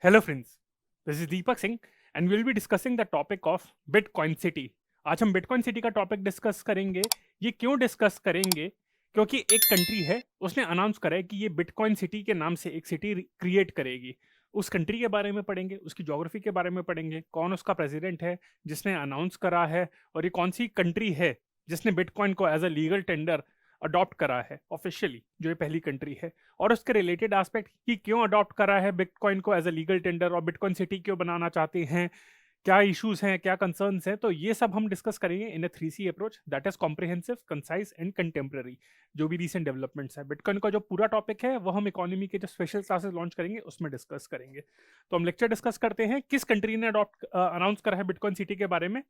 Hello friends, this is Deepak Singh and will be discussing the topic of bitcoin city. आज हम bitcoin city का topic discuss करेंगे। ये क्यों डिस्कस करेंगे? क्योंकि एक कंट्री है, उसने अनाउंस करा है कि ये बिटकॉइन सिटी के नाम से एक सिटी क्रिएट करेगी। उस कंट्री के बारे में पढ़ेंगे, उसकी ज्योग्राफी के बारे में पढ़ेंगे, कौन उसका प्रेसिडेंट है जिसने अनाउंस करा है, और ये कौन सी कंट्री है जिसने बिटकॉइन को as a legal tender adopt करा है ऑफिशियली, जो ये पहली कंट्री है। और उसके रिलेटेड एस्पेक्ट कि क्यों अडॉप्ट करा है बिटकॉइन को एज अ लीगल टेंडर, और बिटकॉइन सिटी क्यों बनाना चाहते हैं, क्या इश्यूज हैं, क्या कंसर्न्स हैं, तो ये सब हम डिस्कस करेंगे इन अ 3C approach, that is comprehensive, concise and contemporary. जो भी रिसेंट डेवलपमेंट्स है बिटकॉइन का, जो पूरा टॉपिक है वो हम इकोनॉमी के जो स्पेशल क्लासेस लॉन्च करेंगे उसमें डिस्कस करेंगे। तो हम लेक्चर डिस्कस करते हैं किस कंट्री ने अडॉप्ट अनाउंस करा है बिटकॉइन सिटी के बारे में।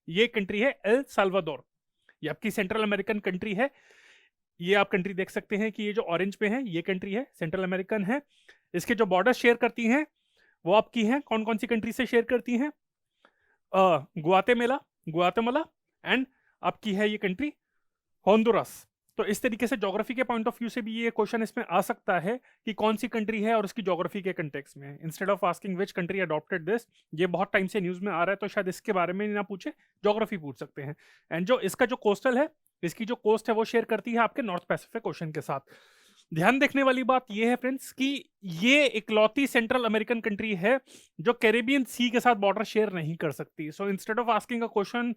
ये कंट्री है एल साल्वाडोर। ये आपकी सेंट्रल अमेरिकन कंट्री है। ये आप कंट्री देख सकते हैं कि ये जो ऑरेंज पे है ये कंट्री है, सेंट्रल अमेरिकन है। इसके जो बॉर्डर शेयर करती हैं वो आपकी हैं, कौन कौन सी कंट्री से शेयर करती हैं? गुआतेमेला, गुआतेमाला एंड आपकी है ये कंट्री होंडुरास। तो इस तरीके से ज्योग्राफी के पॉइंट ऑफ व्यू से भी ये क्वेश्चन इसमें आ सकता है कि कौन सी कंट्री है और उसकी ज्योग्राफी के कंटेक्स्ट में, instead of asking which country adopted this. ये बहुत टाइम से न्यूज में आ रहा है तो शायद इसके बारे में ना पूछे, ज्योग्राफी पूछ सकते हैं। एंड जो इसका जो कोस्टल है, इसकी जो कोस्ट है वो शेयर करती है आपके नॉर्थ पैसिफिक ओशन के साथ। ध्यान देखने वाली बात यह है फ्रेंड्स कि ये इकलौती सेंट्रल अमेरिकन कंट्री है जो कैरेबियन सी के साथ बॉर्डर शेयर नहीं कर सकती। So instead of asking a question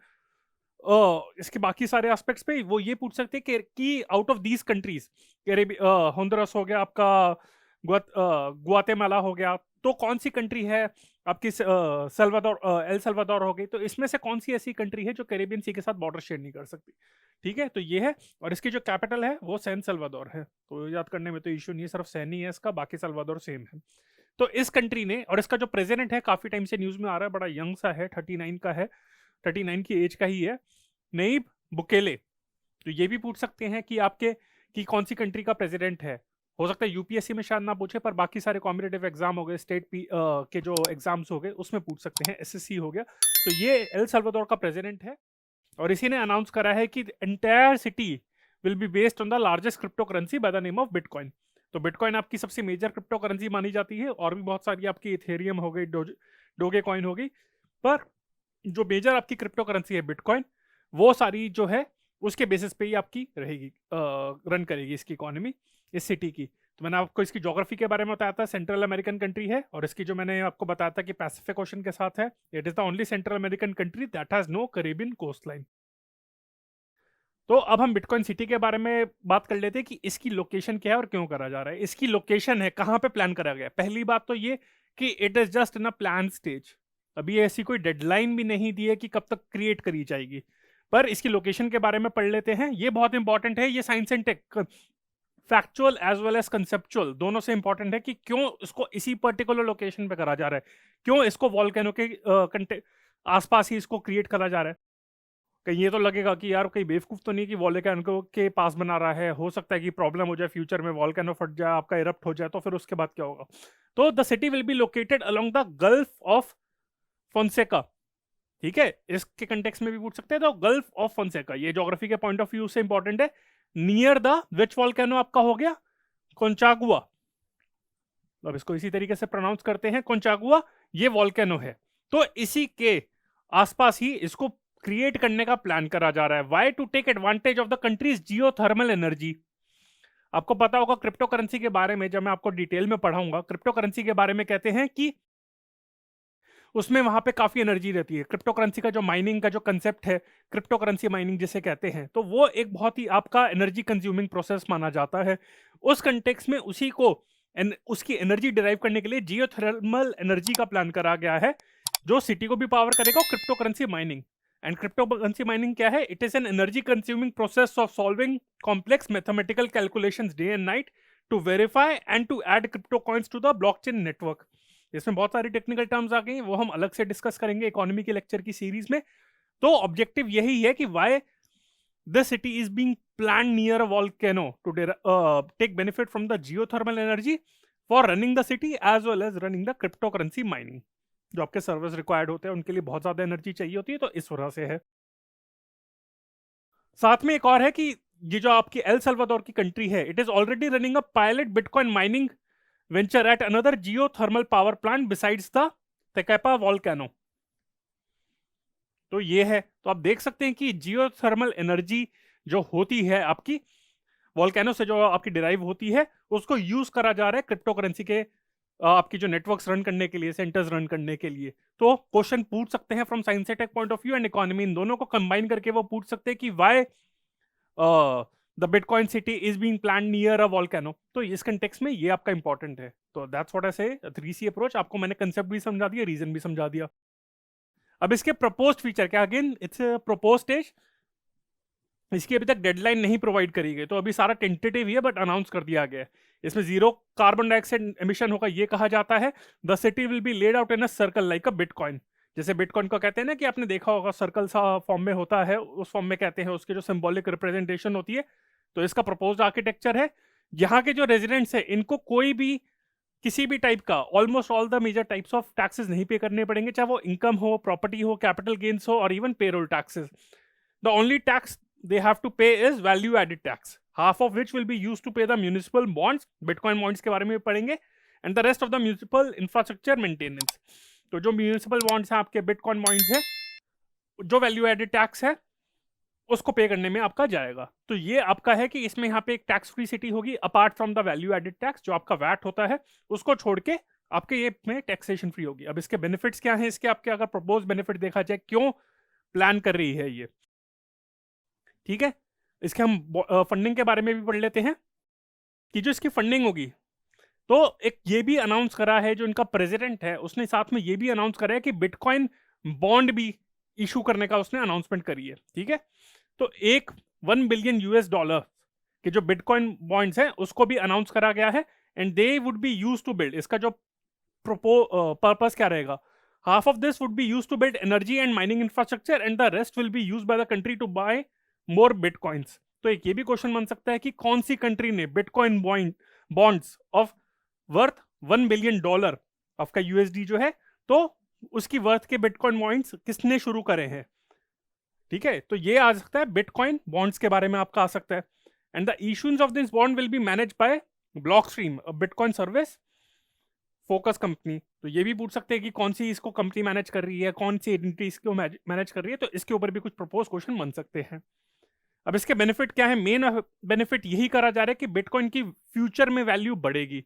इसके बाकी सारे एस्पेक्ट्स पे, वो ये पूछ सकते हैं कि out of these countries, Honduras हो गया आपका, गुआतेमाला हो गया, तो कौन सी कंट्री है आपकी, सल्वाडोर, एल सल्वाडोर हो गई, तो इसमें से कौन सी ऐसी कंट्री है जो कैरेबियन सी के साथ बॉर्डर शेयर नहीं कर सकती? ठीक है, तो ये है। और इसकी जो कैपिटल है वो सैन सल्वाडोर है, तो याद करने में तो इशू नहीं है, सिर्फ सैन ही है इसका, बाकी सल्वाडोर सेम है। तो इस कंट्री ने, और इसका जो प्रेसिडेंट है काफी टाइम से न्यूज में आ रहा है, बड़ा यंग सा है, 39 का है, 39 की एज का ही है, नईब बुकेले। तो ये भी पूछ सकते हैं कि आपके कि कौन सी कंट्री का प्रेसिडेंट है। हो सकता है यूपीएससी में शायद ना पूछे, पर बाकी सारे कॉम्पिटेटिव एग्जाम हो गए, स्टेट के जो एग्जाम्स हो गए उसमें पूछ सकते हैं, एसएससी हो गया। तो ये एल साल्वाडोर का प्रेसिडेंट है, और इसी ने अनाउंस करा है कि entire city will be based on the largest crypto currency by the name of bitcoin. तो बिटकॉइन आपकी सबसे मेजर क्रिप्टो करेंसी मानी जाती है, और भी बहुत सारी आपकी इथेरियम हो गई, डोगे कॉइन हो गई, पर जो मेजर आपकी क्रिप्टो करेंसी है बिटकॉइन, वो सारी जो है उसके बेसिस पे ही आपकी रहेगी, रन करेगी इसकी इकोनॉमी, इस सिटी की। तो मैंने आपको इसकी ज्योग्राफी के बारे में बताया था, सेंट्रल अमेरिकन कंट्री है, और इसकी जो मैंने आपको बताया था कि पैसिफिक ओशन के साथ है। It is the only Central American country that has no Caribbean coast line. तो अब हम बिटकॉइन सिटी के बारे में बात कर लेते हैं कि इसकी लोकेशन क्या है और क्यों करा जा रहा है। इसकी लोकेशन है, कहाँ पे प्लान करा गया है। पहली बात तो ये कि it is just in a plan stage. अभी ऐसी कोई डेडलाइन भी नहीं दी है कि कब तक क्रिएट करी जाएगी, पर इसकी लोकेशन के बारे में पढ़ लेते हैं। ये बहुत इंपॉर्टेंट है, ये science and tech, factual as well as conceptual दोनों से इंपॉर्टेंट है कि क्यों इसको इसी पर्टिकुलर लोकेशन पे करा जा रहा है, क्यों इसको वॉल्केनो के आसपास ही इसको क्रिएट करा जा रहा है। कहीं ये तो लगेगा कि यार कहीं बेवकूफ तो नहीं कि वॉल्केनो के पास बना रहा है, हो सकता है कि प्रॉब्लम हो जाए फ्यूचर में, वॉल्केनो फट जाए, आपका इरप्ट हो जाए, तो फिर उसके बाद क्या होगा। तो the city will be located along the Gulf of Fonseca. ठीक है, इसके कंटेक्स्ट में भी पूछ सकते हैं, तो गल्फ ऑफ फोंसेका ये ज्योग्राफी के पॉइंट ऑफ व्यू से इंपॉर्टेंट है। नियर द विच वॉल्केनो आपका हो गया, कोंचागुआ। अब इसको इसी तरीके से प्रोनाउंस करते हैं, कोंचागुआ, ये वॉल्केनो है। तो इसी के आसपास ही इसको क्रिएट करने का प्लान करा जा रहा है। Why? To take advantage of the country's geothermal energy. आपको पता होगा क्रिप्टो करेंसी के बारे में, जब मैं आपको डिटेल में पढ़ाऊंगा क्रिप्टो करेंसी के बारे में, कहते हैं कि उसमें वहां पे काफी एनर्जी रहती है। क्रिप्टो करेंसी का जो माइनिंग का जो कंसेप्ट है, क्रिप्टो करेंसी माइनिंग जिसे कहते हैं, तो वो एक बहुत ही आपका एनर्जी कंज्यूमिंग प्रोसेस माना जाता है। उस कंटेक्स में उसी को उसकी एनर्जी डिराइव करने के लिए जियोथर्मल एनर्जी का प्लान करा गया है, जो सिटी को भी पावर करेगा, और crypto currency mining. And crypto currency mining क्या है? It is an energy consuming process of solving complex mathematical calculations day and night to verify and to add crypto coins to the blockchain network. इसमें बहुत सारी technical terms आ गई, वो हम अलग से डिस्कस करेंगे इकोनॉमी के लेक्चर की सीरीज में। तो ऑब्जेक्टिव यही है कि why the city is being plan near a volcano to take benefit from the geothermal energy for running the city as well as running the crypto currency mining. जो आपके service required होते हैं उनके लिए बहुत ज्यादा एनर्जी चाहिए होती है, तो इस वजह से है। साथ में एक और है कि ये जो आपकी एल सल्वाडोर की कंट्री है, it is already running a pilot bitcoin mining venture at another geothermal power plant besides the Tecapa volcano. तो ये है, तो आप देख सकते हैं कि जियोथर्मल एनर्जी जो होती है आपकी वॉल्केनो से, जो आपकी डिराइव होती है, उसको यूज करा जा रहा है क्रिप्टो करेंसी के आपकी जो नेटवर्क्स रन करने के लिए, सेंटर्स रन करने के लिए। तो क्वेश्चन पूछ सकते हैं from science tech point of view and economy, इन दोनों को कंबाइन करके वो पूछ सकते हैं कि why the bitcoin city is being plan near a volcano. तो इस कंटेक्स्ट में ये आपका इंपॉर्टेंट है। तो दैट्स व्हाट आई से 3C अप्रोच। आपको मैंने कंसेप्ट भी समझा दिया, रीजन भी समझा दिया। अब इसके प्रपोज्ड फीचर क्या, अगेन इट्स प्रपोज स्टेज, इसकी अभी तक डेडलाइन नहीं प्रोवाइड करी गई, तो अभी सारा टेंटेटिव ही है, बट अनाउंस कर दिया गया है। इसमें जीरो कार्बन डाइऑक्साइड एमिशन होगा, ये कहा जाता है। The city will B laid out in a circle like a bitcoin. जैसे बिटकॉइन को कहते हैं ना कि आपने देखा होगा सर्कल सा फॉर्म में होता है, उस फॉर्म में कहते हैं, उसके जो सिंबॉलिक रिप्रेजेंटेशन होती है। तो इसका प्रपोज्ड आर्किटेक्चर है, यहाँ के जो रेजिडेंट्स है इनको कोई भी किसी भी टाइप का, almost all the major types of taxes नहीं पे करने पड़ेंगे, चाहे वो इनकम हो, प्रॉपर्टी हो, कैपिटल गेन्स हो, और even payroll taxes. The only tax they have to pay is value added tax, half of which will be used to pay the municipal bonds, bitcoin bonds के बारे में पढ़ेंगे, and the rest of the municipal infrastructure maintenance। तो जो municipal bonds हैं आपके, bitcoin bonds है, जो value added tax है उसको पे करने में आपका जाएगा। तो ये आपका है कि इसमें यहाँ पे एक टैक्स फ्री सिटी होगी, apart from the value added tax, जो आपका वैट होता है उसको छोड़ के आपके ये में टैक्सेशन फ्री होगी। अब इसके बेनिफिट्स क्या हैं, इसके आपके अगर प्रपोज बेनिफिट देखा जाए, क्यों प्लान कर रही है ये, ठीक है। इसके हम फंडिंग के बारे में भी पढ़ लेते हैं कि जो इसकी फंडिंग होगी, तो एक ये भी अनाउंस करा है जो इनका प्रेसिडेंट है, उसने साथ में ये भी अनाउंस करा है कि बिटकॉइन बॉन्ड भी इशू करने का उसने अनाउंसमेंट करी है, ठीक है। तो एक $1 बिलियन के जो बिटकॉइन बॉन्ड्स हैं उसको भी अनाउंस करा गया है, and they would be use to build, इसका जो पर्पस क्या रहेगा, half of this would be use to build energy and mining infrastructure, and the rest will be use by the country to buy more bitcoins. तो एक ये भी question बन सकता है कि कौन सी कंट्री ने bitcoin bonds of worth $1 billion आपका यूएसडी जो है, तो उसकी वर्थ के बिटकॉइन बॉन्ड्स किसने शुरू करे हैं, ठीक है। तो ये आ सकता है, बिटकॉइन बॉन्ड्स के बारे में आपका आ सकता है। And the issuance of this bond will be manage by Blockstream, a bitcoin service focus company. तो ये भी पूछ सकते हैं कि कौन सी इसको कंपनी मैनेज कर रही है, कौन सी एजेंसी इसको मैनेज कर रही है, तो इसके ऊपर भी कुछ प्रपोज क्वेश्चन बन सकते हैं। अब इसके बेनिफिट क्या है, मेन बेनिफिट यही करा जा रहा है कि बिटकॉइन की फ्यूचर में वैल्यू बढ़ेगी।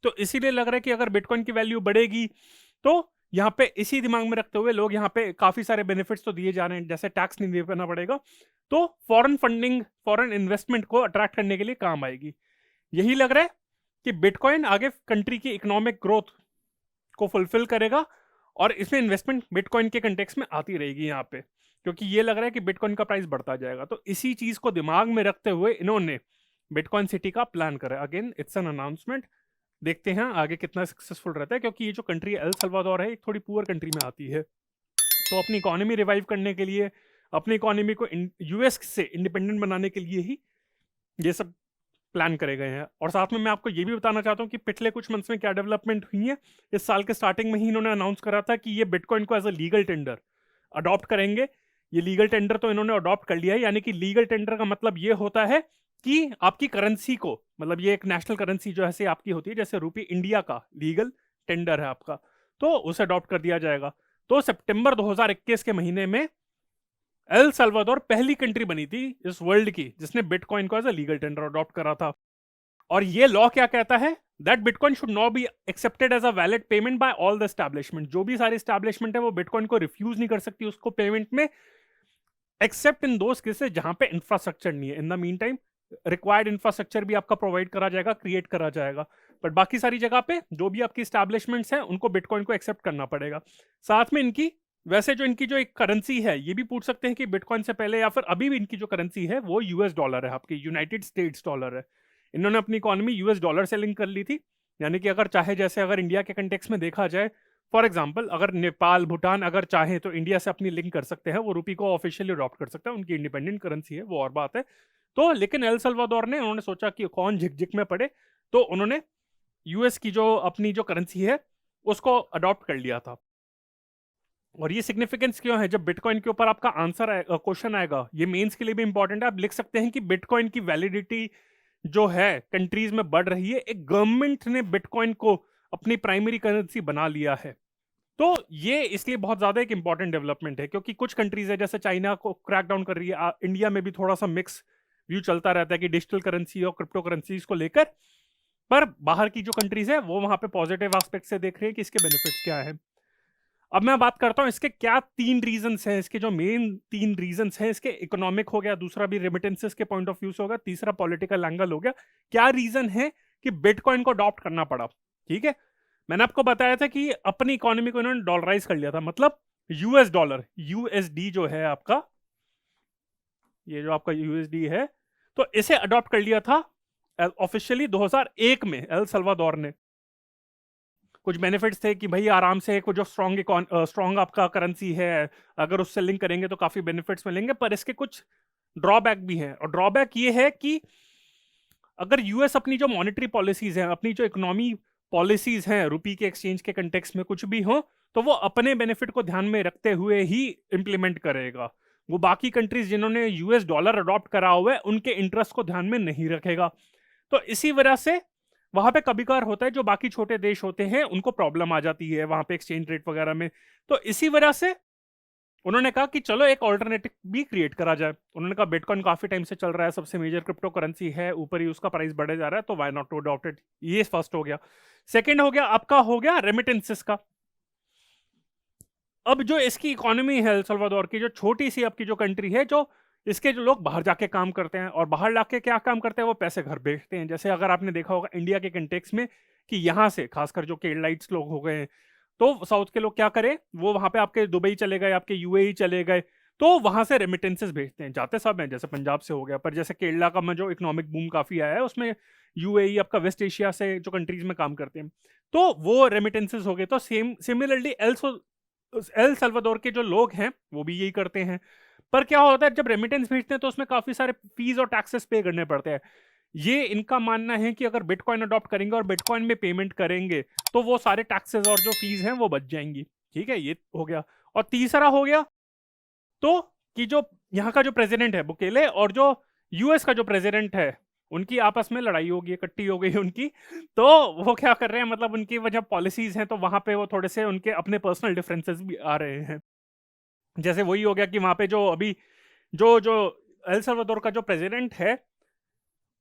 तो इसीलिए लग रहा है कि अगर बिटकॉइन की वैल्यू बढ़ेगी, तो यहाँ पे इसी दिमाग में रखते हुए लोग यहाँ पे काफी सारे बेनिफिट्स तो दिए जा रहे हैं, जैसे टैक्स नहीं देना पड़ेगा, तो फॉरेन फंडिंग, फॉरेन इन्वेस्टमेंट को अट्रैक्ट करने के लिए काम आएगी। यही लग रहा है कि बिटकॉइन आगे कंट्री की इकोनॉमिक ग्रोथ को फुलफिल करेगा, और इसमें इन्वेस्टमेंट बिटकॉइन के कंटेक्स्ट में आती रहेगी यहाँ पे, क्योंकि ये लग रहा है कि बिटकॉइन का प्राइस बढ़ता जाएगा। तो इसी चीज को दिमाग में रखते हुए इन्होंने बिटकॉइन सिटी का प्लान करा। अगेन इट्स एन अनाउंसमेंट, देखते हैं आगे कितना सक्सेसफुल रहता है, क्योंकि ये जो कंट्री एल सल्वाडोर है, एक थोड़ी पुअर कंट्री में आती है। तो अपनी इकोनॉमी रिवाइव करने के लिए, अपनी इकोनॉमी को यूएस से इंडिपेंडेंट बनाने के लिए ही ये सब प्लान करे गए हैं। और साथ में मैं आपको ये भी बताना चाहता हूँ कि पिछले कुछ मंथ्स में क्या डेवलपमेंट हुई है। इस साल के स्टार्टिंग में ही इन्होंने अनाउंस करा था कि ये बिटकॉइन को as a legal tender adopt करेंगे। ये लीगल टेंडर तो इन्होंने अडॉप्ट कर लिया है, यानी कि लीगल टेंडर का मतलब ये होता है कि आपकी करेंसी को, मतलब ये एक नेशनल करेंसी जो ऐसे आपकी होती है, जैसे रुपी, इंडिया का लीगल टेंडर है आपका, तो उसे अडॉप्ट कर दिया जाएगा। तो सितंबर 2021 के महीने में एल सल्वाडोर पहली कंट्री बनी थी इस वर्ल्ड की जिसने बिटकॉइन को as a legal tender adopt करा था। और ये लॉ क्या कहता है, that bitcoin should not be accepted as a valid payment by all the establishment. जो भी सारी एस्टैब्लिशमेंट है वो बिटकॉइन को रिफ्यूज नहीं कर सकती उसको पेमेंट में, एक्सेप्ट इन दोस केसेस जहां पे इंफ्रास्ट्रक्चर नहीं है। In the mean time required infrastructure भी आपका प्रोवाइड करा जाएगा, क्रिएट करा जाएगा, बट बाकी सारी जगह पे जो भी आपकी एस्टैब्लिशमेंट्स हैं उनको बिटकॉइन को एक्सेप्ट करना पड़ेगा। साथ में इनकी, वैसे जो इनकी जो एक करेंसी है, ये भी पूछ सकते हैं कि बिटकॉइन से पहले या फिर अभी भी इनकी जो करेंसी है वो यूएस डॉलर है, आपकी यूनाइटेड स्टेट्स डॉलर है। इन्होंने अपनी इकोनॉमी यूएस डॉलर से लिंक कर ली थी, यानी कि अगर चाहे, जैसे अगर इंडिया के कंटेक्स में देखा जाए, फॉर एग्जांपल अगर नेपाल, भूटान अगर चाहे तो इंडिया से अपनी लिंक कर सकते हैं, वो रुपी को ऑफिशियली अडॉप्ट कर सकता है, उनकी इंडिपेंडेंट करेंसी है, वो और बात है। तो लेकिन एल सल्वाडोर ने, उन्होंने सोचा कि कौन झिकझिक में पड़े, तो उन्होंने यूएस की जो अपनी जो करेंसी है उसको अडॉप्ट कर लिया था। और ये सिग्निफिकेंस क्यों है, जब बिटकॉइन के ऊपर आपका आंसर क्वेश्चन आएगा, ये मेंस के लिए भी इंपॉर्टेंट है, आप लिख सकते हैं कि बिटकॉइन की वैलिडिटी जो है कंट्रीज में बढ़ रही है, एक गवर्नमेंट ने बिटकॉइन को अपनी प्राइमरी करेंसी बना लिया है। तो ये इसलिए बहुत ज्यादा एक इंपॉर्टेंट डेवलपमेंट है, क्योंकि कुछ कंट्रीज है जैसे चाइना को क्रैक डाउन कर रही है, इंडिया में भी थोड़ा सा मिक्स व्यू चलता रहता है कि डिजिटल करेंसी और क्रिप्टो करेंसीज को लेकर, पर बाहर की जो कंट्रीज है वो वहां पे पॉजिटिव एस्पेक्ट से देख रहे हैं कि इसके बेनिफिट्स क्या है। अब मैं बात करता हूं इसके क्या 3 रीजंस हैं, इसके जो मेन 3 रीजंस हैं, इसके इकोनॉमिक हो गया, दूसरा भी रेमिटेंसेस के पॉइंट ऑफ व्यू से होगा, तीसरा पॉलिटिकल एंगल हो गया। क्या रीजन है कि बिटकॉइन को अडॉप्ट करना पड़ा? ठीक है, मैंने आपको बताया था कि अपनी इकोनॉमी को इन्होंने डॉलराइज कर लिया था, मतलब यूएस डॉलर, यूएसडी जो है आपका, ये जो आपका यूएसडी है, तो इसे अडॉप्ट कर लिया था ऑफिशियली 2001 में एल सल्वाडोर ने। कुछ बेनिफिट्स थे कि भाई आराम से कुछ जो स्ट्रॉन्ग आपका करेंसी है, अगर उससे लिंक करेंगे तो काफी बेनिफिट्स मिलेंगे, पर इसके कुछ ड्रॉबैक भी हैं। और ड्रॉबैक ये है कि अगर यूएस अपनी जो मॉनेटरी पॉलिसीज हैं, अपनी जो इकोनॉमी पॉलिसीज हैं, रुपी के एक्सचेंज के कंटेक्स्ट में कुछ भी हो, तो वो अपने बेनिफिट को ध्यान में रखते हुए ही इंप्लीमेंट करेगा। वो बाकी कंट्रीज जिन्होंने यूएस डॉलर अडॉप्ट करा हुआ है उनके इंटरेस्ट को ध्यान में नहीं रखेगा। तो इसी वजह से वहां पे कभी कभार होता है जो बाकी छोटे देश होते हैं उनको प्रॉब्लम आ जाती है वहां पे एक्सचेंज रेट वगैरह में। तो इसी वजह से उन्होंने कहा कि चलो एक ऑल्टरनेटिव भी क्रिएट करा जाए। उन्होंने कहा बिटकॉइन काफी टाइम से चल रहा है, सबसे मेजर क्रिप्टो करेंसी है, ऊपर ही उसका प्राइस बढ़े जा रहा है, तो why not to adopt it. ये फर्स्ट हो गया। सेकंड हो गया आपका, हो गया रेमिटेंसेस का। अब जो इसकी इकोनॉमी है एल सल्वाडोर की, जो छोटी सी आपकी जो कंट्री है, जो इसके जो लोग बाहर जाके काम करते हैं, और बाहर जाके क्या काम करते हैं, वो पैसे घर भेजते हैं। जैसे अगर आपने देखा होगा इंडिया के कंटेक्स में कि यहाँ से खासकर जो केरलाइट्स लोग हो गए, तो साउथ के लोग क्या करें, वो वहां पे आपके दुबई चले गए, आपके यूएई चले गए, तो वहां से रेमिटेंसेस भेजते हैं। जाते सब हैं, जैसे पंजाब से हो गया, पर जैसे केरला का में जो इकोनॉमिक बूम काफी आया है उसमें यूएई आपका वेस्ट एशिया से जो कंट्रीज में काम करते हैं, तो वो रेमिटेंसेस हो गए। तो सेम सिमिलरली एल सल्वाडोर के जो लोग हैं वो भी यही करते हैं। पर क्या होता है, जब रेमिटेंस भेजते हैं तो उसमें काफी सारे फीस और टैक्सेस पे करने पड़ते हैं। ये इनका मानना है कि अगर बिटकॉइन अडॉप्ट करेंगे और बिटकॉइन में पेमेंट करेंगे तो वो सारे टैक्सेस और जो फीस हैं वो बच जाएंगी। ठीक है, ये हो गया। और तीसरा हो गया तो कि जो यहाँ का जो प्रेसिडेंट है बुकेले और जो यूएस का जो प्रेसिडेंट है, उनकी आपस में लड़ाई होगी, इकट्ठी हो गई उनकी। तो वो क्या कर रहे हैं, मतलब उनकी वजह पॉलिसीज हैं, तो वहां पे वो थोड़े से उनके अपने पर्सनल डिफरेंसेस भी आ रहे हैं। जैसे वही हो गया कि वहां पे जो अभी जो जो एल सल्वाडोर का जो प्रेसिडेंट है,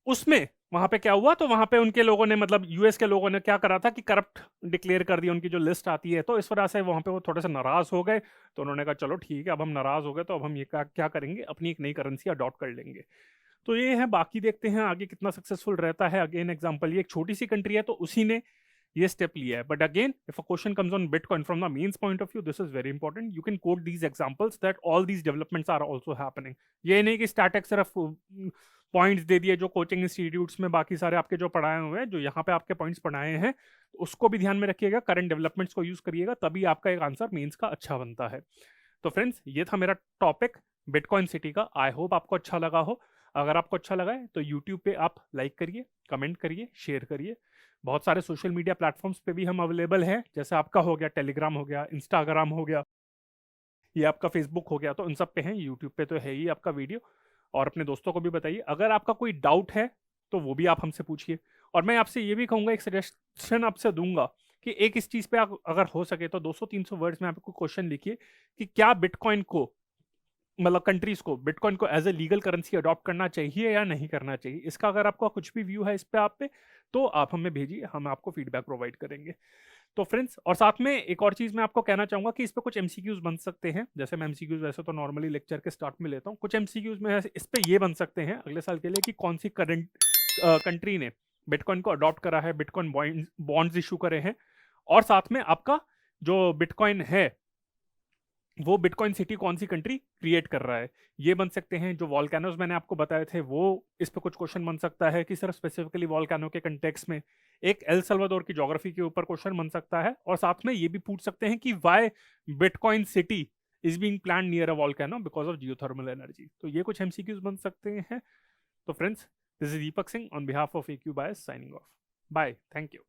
उसमें वहां पे क्या हुआ, तो वहां पे उनके लोगों ने, मतलब यूएस के लोगों ने क्या करा था कि करप्ट डिक्लेयर कर दिया, उनकी जो लिस्ट आती है। तो इस वजह से वहां पे वो थोड़े से नाराज हो गए। तो उन्होंने कहा चलो ठीक है, अब हम नाराज हो गए तो अब हम ये क्या क्या करेंगे, अपनी एक नई करेंसी अडॉप्ट कर लेंगे। तो ये है, बाकी देखते हैं आगे कितना सक्सेसफुल रहता है। अगेन एग्जांपल, ये एक छोटी सी कंट्री है तो उसी ने ये स्टेप लिया है। But again if a question comes on bitcoin from the mains point of view, this is very important. You can quote these examples that all these developments are also happening. ये नहीं कि static सिर्फ points दे दिए जो coaching institutes में बाकी सारे आपके जो पढ़ाए हुए हैं, जो यहाँ पे आपके पॉइंट्स पढ़ाए हैं, उसको भी ध्यान में रखिएगा, करंट डेवलपमेंट्स को यूज करिएगा, तभी आपका एक आंसर मेंस का अच्छा बनता है। तो फ्रेंड्स, ये था मेरा टॉपिक बिटकॉइन सिटी का। आई होप आपको अच्छा लगा हो। अगर आपको अच्छा लगा है तो यूट्यूब पे आप लाइक करिए, कमेंट करिए, शेयर करिए। बहुत सारे सोशल मीडिया प्लेटफॉर्म्स पे भी हम अवेलेबल हैं, जैसे आपका हो गया टेलीग्राम, हो गया इंस्टाग्राम, हो गया ये आपका फेसबुक हो गया, तो उन सब पे हैं। यूट्यूब पे तो है ही आपका वीडियो। और अपने दोस्तों को भी बताइए। अगर आपका कोई डाउट है तो वो भी आप हमसे पूछिए। और मैं आपसे ये भी कहूँगा, एक सजेशन आपसे दूंगा कि एक इस चीज़ पे आप अगर हो सके तो 200-300 वर्ड्स में आपको क्वेश्चन लिखिए कि क्या बिटकॉइन को, मतलब कंट्रीज को, बिटकॉइन को as a legal currency adopt करना चाहिए या नहीं करना चाहिए। इसका अगर आपका कुछ भी व्यू है इस पे आप पे, तो आप हमें भेजिए, हम आपको फीडबैक प्रोवाइड करेंगे। तो फ्रेंड्स, और साथ में एक और चीज मैं आपको कहना चाहूंगा कि इस पे कुछ एमसीक्यूज बन सकते हैं। जैसे मैं एमसीक्यूज वैसे तो नॉर्मली लेक्चर के स्टार्ट में लेता हूँ, कुछ एमसीक्यूज में इस पे ये बन सकते हैं अगले साल के लिए कि कौन सी करंट कंट्री ने बिटकॉइन को अडॉप्ट करा है, बिटकॉइन बॉन्ड्स इशू करे हैं, और साथ में आपका जो बिटकॉइन है वो बिटकॉइन सिटी कौन सी कंट्री क्रिएट कर रहा है, ये बन सकते हैं। जो वॉल्केनोज मैंने आपको बताए थे, वो इस पे कुछ क्वेश्चन बन सकता है कि सिर्फ स्पेसिफिकली वॉल्केनो के कंटेक्स्ट में। एक एल सल्वाडोर की ज्योग्राफी के ऊपर क्वेश्चन बन सकता है। और साथ में ये भी पूछ सकते हैं कि why bitcoin city is being plan near a volcano because of geothermal energy. तो ये कुछ एमसीक्यूज बन सकते हैं। तो friends, this is Deepak Singh on behalf of AQ Bias signing off. Bye, thank you.